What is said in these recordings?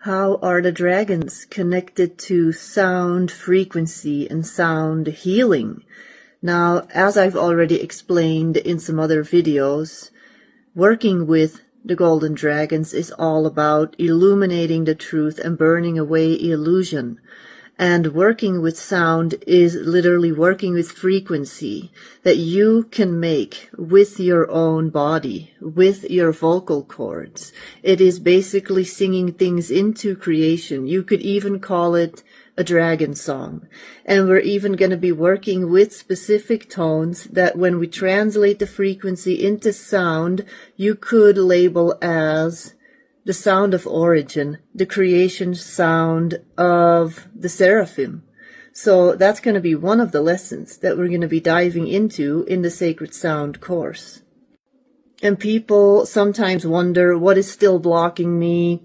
How are the dragons connected to sound frequency and sound healing? Now, as I've already explained in some other videos, working with the golden dragons is all about illuminating the truth and burning away illusion. And working with sound is literally working with frequency that you can make with your own body, with your vocal cords. It is basically singing things into creation. You could even call it a dragon song. And we're even going to be working with specific tones that when we translate the frequency into sound, you could label as the sound of origin, the creation sound of the seraphim. So that's going to be one of the lessons that we're going to be diving into in the Sacred Sound course. And people sometimes wonder, what is still blocking me?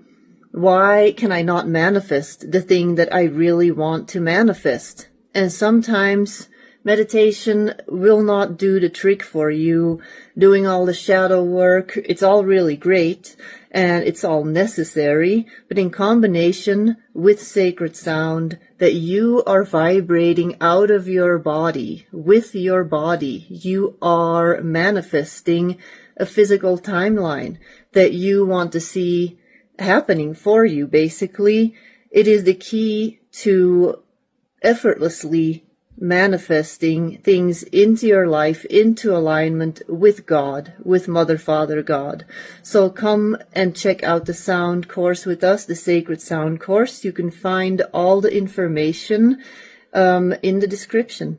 Why can I not manifest the thing that I really want to manifest? And sometimes meditation will not do the trick for you. Doing all the shadow work, it's all really great and it's all necessary, but in combination with sacred sound, that you are vibrating out of your body, with your body, you are manifesting a physical timeline that you want to see happening for you. Basically, it is the key to effortlessly manifesting things into your life, into alignment with God, with Mother, Father, God. So come and check out the sound course with us, the Sacred Sound course. You can find all the information in the description.